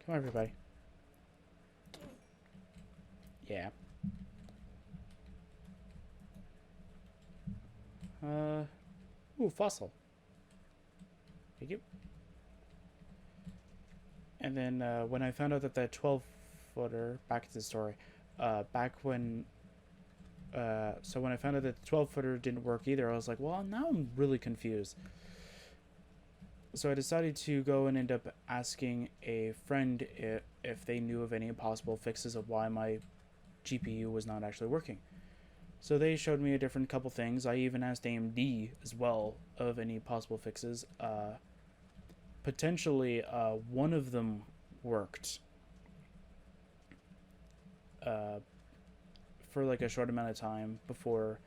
Come on, everybody. Yeah. Ooh, fossil. Thank you. And then when I found out that that 12-footer, back to the story, back when, so when I found out that the 12-footer didn't work either, I was like, well, now I'm really confused. So I decided to go and end up asking a friend if they knew of any possible fixes of why my GPU was not actually working. So they showed me a different couple things. I even asked AMD as well of any possible fixes. Potentially, one of them worked uh, for like a short amount of time before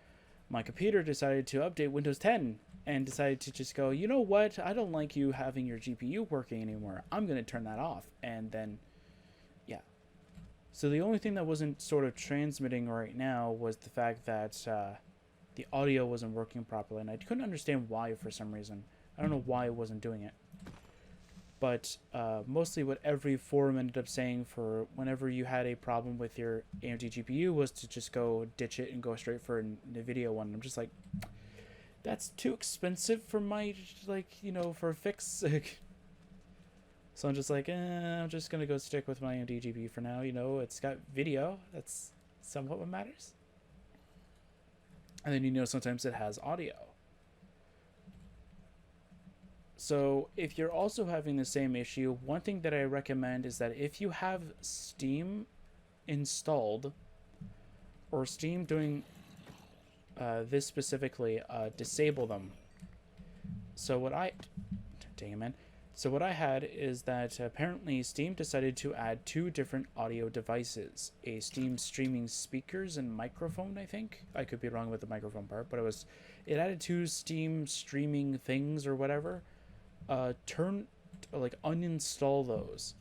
my computer decided to update Windows 10 and decided to just go, you know what? I don't like you having your GPU working anymore. I'm going to turn that off. And then, yeah. So the only thing that wasn't sort of transmitting right now was the fact that the audio wasn't working properly. And I couldn't understand why for some reason. I don't know why it wasn't doing it. But mostly what every forum ended up saying for whenever you had a problem with your AMD GPU was to just go ditch it and go straight for a NVIDIA one. I'm just like, that's too expensive for my, for a fix. So I'm just like, I'm just going to go stick with my AMD GPU for now. It's got video. That's somewhat what matters. And then, sometimes it has audio. So if you're also having the same issue, one thing that I recommend is that if you have Steam installed, or Steam doing this specifically, disable them. So what I had is that apparently Steam decided to add 2 different audio devices, a Steam streaming speakers and microphone. I think I could be wrong with the microphone part, but it added 2 Steam streaming things or whatever. Uninstall those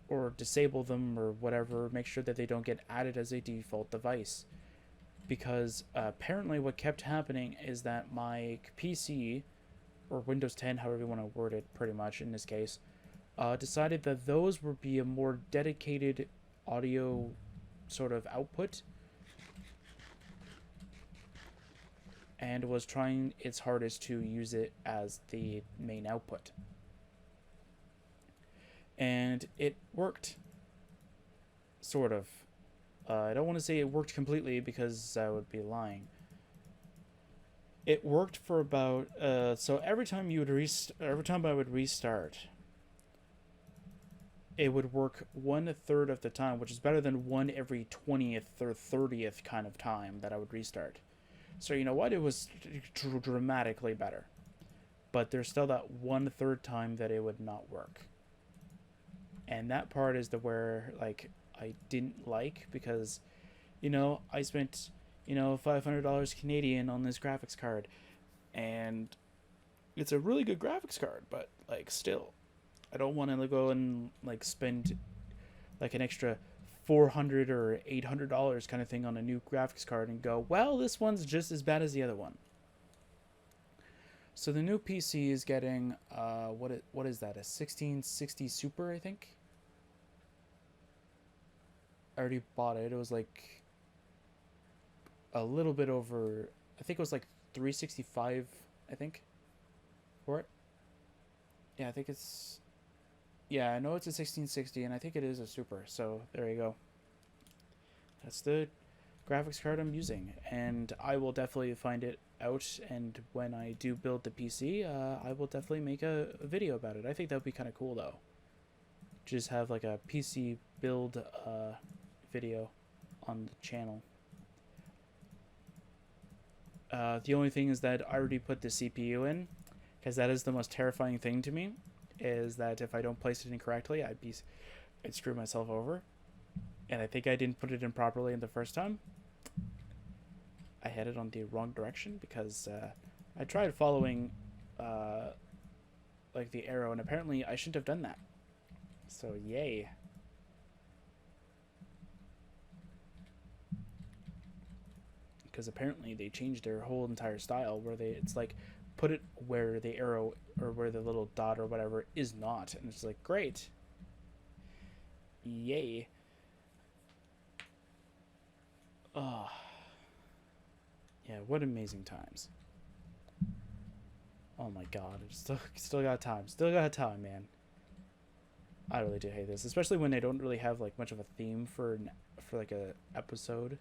or disable them or whatever. Make sure that they don't get added as a default device, because apparently what kept happening is that my PC, or Windows 10, however you want to word it, pretty much in this case, decided that those would be a more dedicated audio sort of output, and was trying its hardest to use it as the main output. And it worked. Sort of. I don't want to say it worked completely because I would be lying. It worked for about so every time I would restart, it would work 1/3 of the time, which is better than 1 every 20th or 30th kind of time that I would restart. So you know what? It was dramatically better. But there's still that 1/3 time that it would not work. And that part is where I didn't like, because I spent $500 Canadian on this graphics card, and it's a really good graphics card, but still I don't want to go and spend an extra $400 or $800 kind of thing on a new graphics card and go, well, this one's just as bad as the other one. So the new PC is getting what is that, a 1660 Super, I think. I already bought it. It was a little bit over, I think it was $365, I think, for it. Yeah, I think it's, yeah, I know it's a 1660, and I think it is a Super, so there you go. That's the graphics card I'm using, and I will definitely find it out, and when I do build the PC, I will definitely make a video about it. I think that would be kind of cool, though. Just have a PC build video on the channel. The only thing is that I already put the CPU in, because that is the most terrifying thing to me, is that if I don't place it in correctly, I'd screw myself over. And I think I didn't put it in properly in the first time. I had it on the wrong direction, because I tried following the arrow, and apparently I shouldn't have done that. So yay. Because apparently they changed their whole entire style, where it's put it where the arrow or where the little dot or whatever is not. And it's like, great. Yay. Oh. Yeah, what amazing times. Oh my god, I still got time. Still got time, man. I really do hate this, especially when they don't really have like much of a theme for like a episode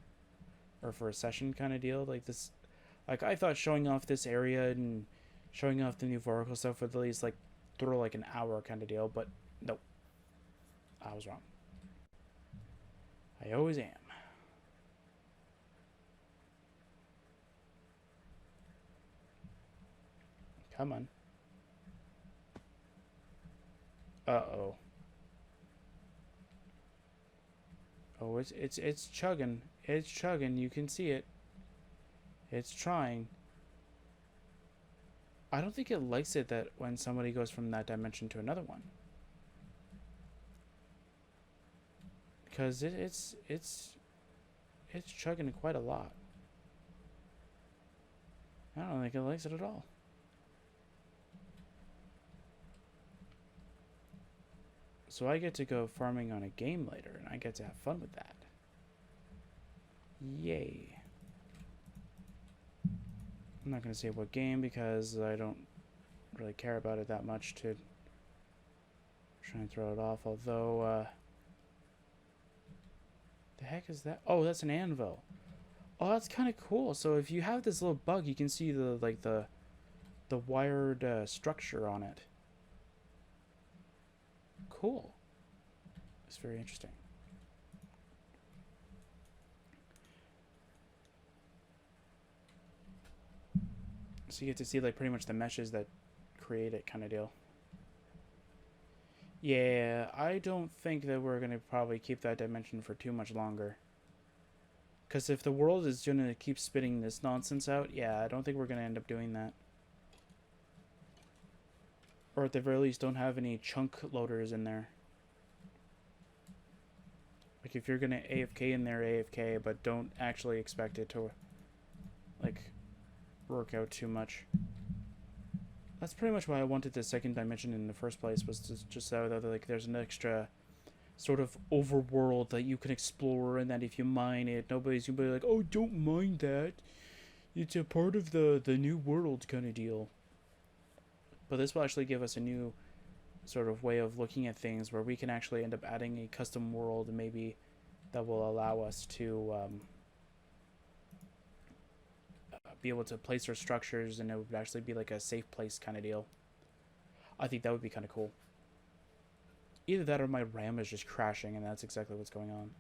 or for a session kind of deal. Like this, like I thought showing off this area and showing off the new Voracle stuff would at least like throw like an hour kind of deal, but nope, I was wrong. I always am. Come on. Uh-oh. Oh, it's chugging. It's chugging. You can see it. It's trying. I don't think it likes it that when somebody goes from that dimension to another one. Because it's chugging quite a lot. I don't think it likes it at all. So I get to go farming on a game later, and I get to have fun with that. Yay. I'm not going to say what game because I don't really care about it that much to try and throw it off. Although, the heck is that? Oh, that's an anvil. Oh, that's kind of cool. So if you have this little bug, you can see the wired structure on it. Cool. It's very interesting. So you get to see like pretty much the meshes that create it kind of deal. Yeah, I don't think that we're going to probably keep that dimension for too much longer. Because if the world is going to keep spitting this nonsense out, yeah, I don't think we're going to end up doing that. Or at the very least, don't have any chunk loaders in there. Like, if you're going to AFK in there, AFK, but don't actually expect it to, like, work out too much. That's pretty much why I wanted the second dimension in the first place, was to just so that, like, there's an extra sort of overworld that you can explore, and that if you mine it, nobody's going to be like, oh, don't mind that. It's a part of the new world kind of deal. But this will actually give us a new sort of way of looking at things where we can actually end up adding a custom world maybe that will allow us to be able to place our structures, and it would actually be like a safe place kind of deal. I think that would be kind of cool. Either that or my RAM is just crashing, and that's exactly what's going on.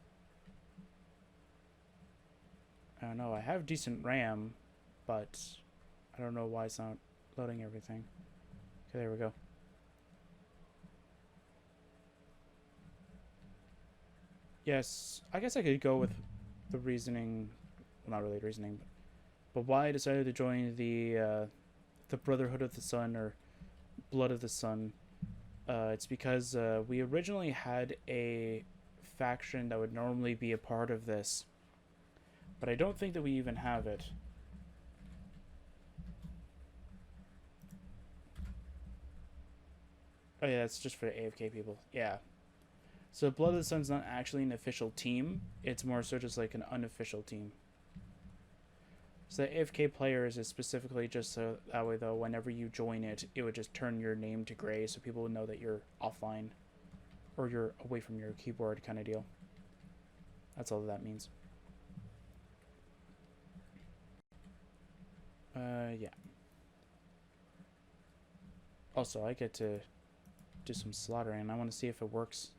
I don't know. I have decent RAM, but I don't know why it's not loading everything. Okay, there we go. Yes, I guess I could go with the reasoning, well, not really reasoning, but why I decided to join the Brotherhood of the Sun, or Blood of the Sun. It's because we originally had a faction that would normally be a part of this, but I don't think that we even have it. Oh yeah, it's just for the AFK people. Yeah. So Blood of the Sun's not actually an official team. It's more so just like an unofficial team. So the AFK players is specifically just so that way, though, whenever you join it, it would just turn your name to gray so people would know that you're offline or you're away from your keyboard kind of deal. That's all that means. Yeah. Also, I get to do some slaughtering, and I want to see if it works.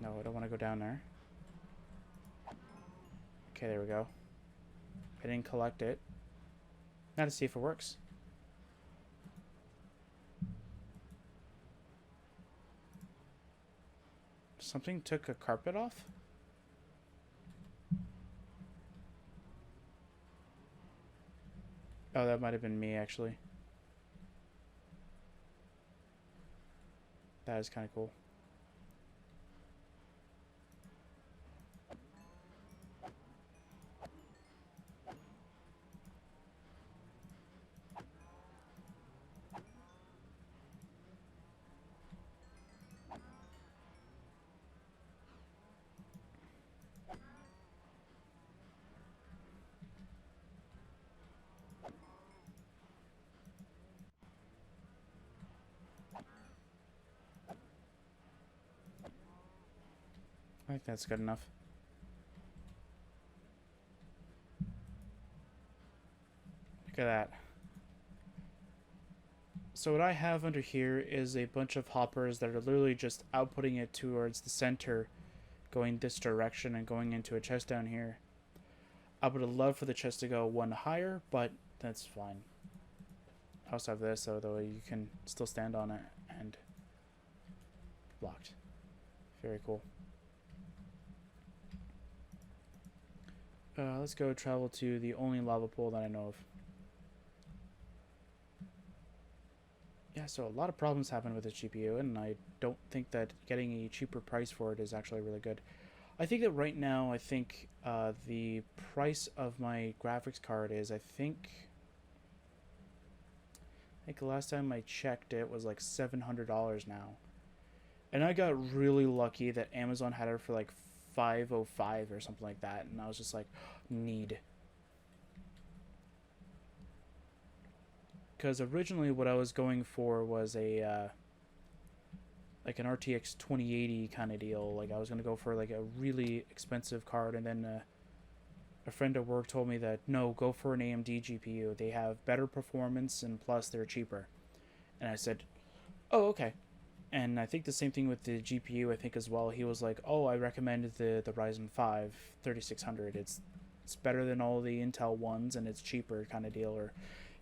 No, I don't want to go down there. Okay, there we go. I didn't collect it. Now to see if it works. Something took a carpet off? Oh, that might have been me, actually. That is kind of cool. I think that's good enough. Look at that. So what I have under here is a bunch of hoppers that are literally just outputting it towards the center, going this direction and going into a chest down here. I would have loved for the chest to go one higher, but that's fine. I also have this, so though you can still stand on it and blocked. Very cool. Let's go travel to the only lava pool that I know of. Yeah, so a lot of problems happen with this GPU, and I don't think that getting a cheaper price for it is actually really good. I think that right now, I think the price of my graphics card is, I think the last time I checked it was like $700 now. And I got really lucky that Amazon had it for like $505 or something like that, and I was just like, need. Because originally what I was going for was a like an RTX 2080 kind of deal. Like I was going to go for like a really expensive card, and then a friend at work told me that no, go for an AMD GPU. They have better performance and plus they're cheaper. And I said, oh, okay. And I think the same thing with the GPU, I think as well. He was like, oh, I recommended the Ryzen 5 3600. It's better than all the Intel ones, and it's cheaper kind of deal. Or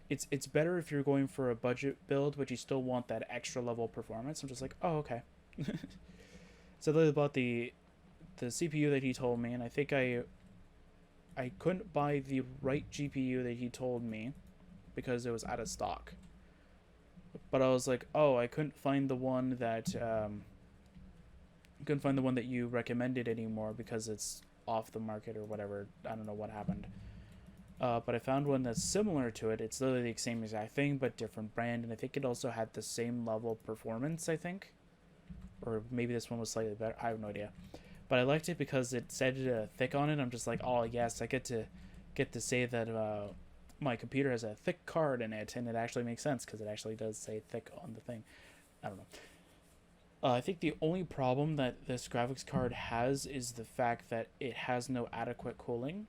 it's better if you're going for a budget build, but you still want that extra level performance. I'm just like, oh, okay. So that's about the CPU that he told me, and I think I couldn't buy the right GPU that he told me because it was out of stock. But I was like, oh, I couldn't find the one that you recommended anymore because it's off the market or whatever. I don't know what happened. But I found one that's similar to it. It's literally the same exact thing, but different brand. And I think it also had the same level of performance, I think. Or maybe this one was slightly better. I have no idea. But I liked it because it said thick on it. I'm just like, oh, yes, I get to say that my computer has a thick card in it. And it actually makes sense because it actually does say thick on the thing. I don't know. I think the only problem that this graphics card has is the fact that it has no adequate cooling.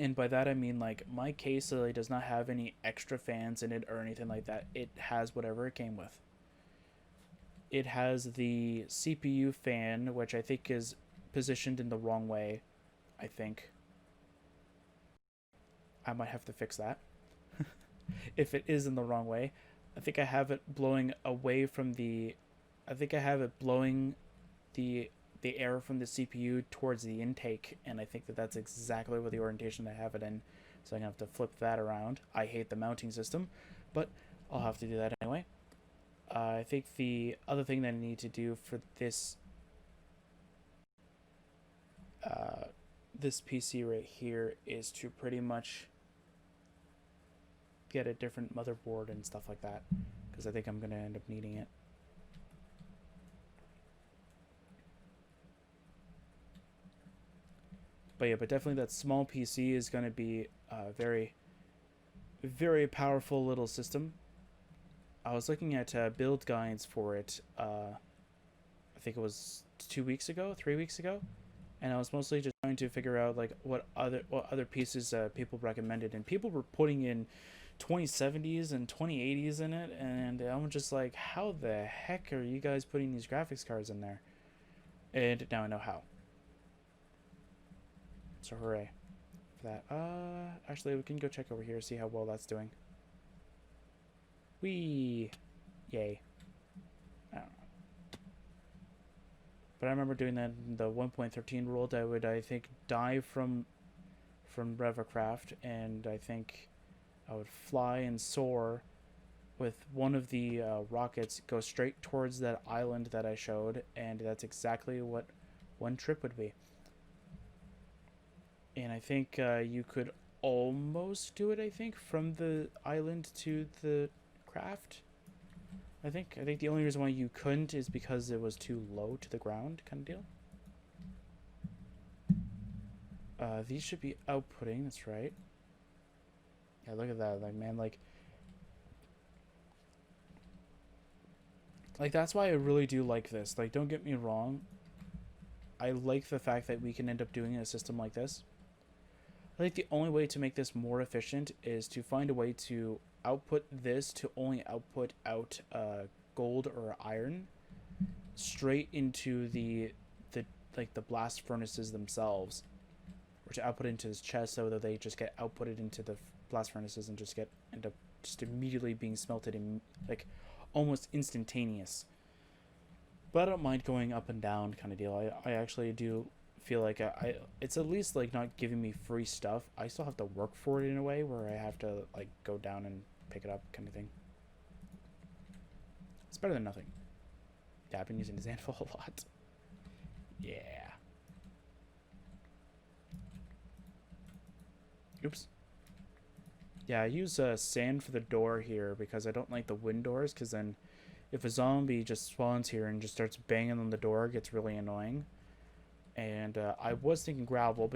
And by that I mean, like, my case literally does not have any extra fans in it or anything like that. It has whatever it came with. It has the CPU fan, which I think is positioned in the wrong way, I think. I might have to fix that. If it is in the wrong way. I think I have it blowing away from the... I think I have it blowing the air from the CPU towards the intake, and I think that that's exactly what the orientation I have it in, so I'm going to have to flip that around. I hate the mounting system, but I'll have to do that anyway. I think the other thing that I need to do for this this PC right here is to pretty much get a different motherboard and stuff like that, because I think I'm going to end up needing it. But yeah, but definitely that small PC is going to be a very, very powerful little system. I was looking at build guides for it, I think it was 3 weeks ago, and I was mostly just trying to figure out like what other pieces people recommended, and people were putting in 2070s and 2080s in it, and I'm just like, how the heck are you guys putting these graphics cards in there? And now I know how. So hooray for that. Actually, we can go check over here, see how well that's doing. Whee! Yay. I don't know. But I remember doing that in the 1.13 world. I would, I think, die from Sercacraft, and I think I would fly and soar with one of the rockets, go straight towards that island that I showed, and that's exactly what one trip would be. And I think you could almost do it, I think, from the island to the craft. I think the only reason why you couldn't is because it was too low to the ground, kind of deal. These should be outputting, that's right. Yeah, look at that, like, man, like that's why I really do like this. Like, don't get me wrong, I like the fact that we can end up doing a system like this. I think the only way to make this more efficient is to find a way to output this to only output out gold or iron straight into the like the blast furnaces themselves, or to output into his chest so that they just get outputted into the blast furnaces and just end up just immediately being smelted in like almost instantaneous. But I don't mind going up and down kind of deal. I actually do feel like it's at least like not giving me free stuff. I still have to work for it in a way where I have to like go down and pick it up kind of thing. It's better than nothing. Yeah, I've been using his anvil a lot. Yeah. Oops. Yeah, I use sand for the door here because I don't like the wind doors, because then if a zombie just spawns here and just starts banging on the door, it gets really annoying. And I was thinking gravel,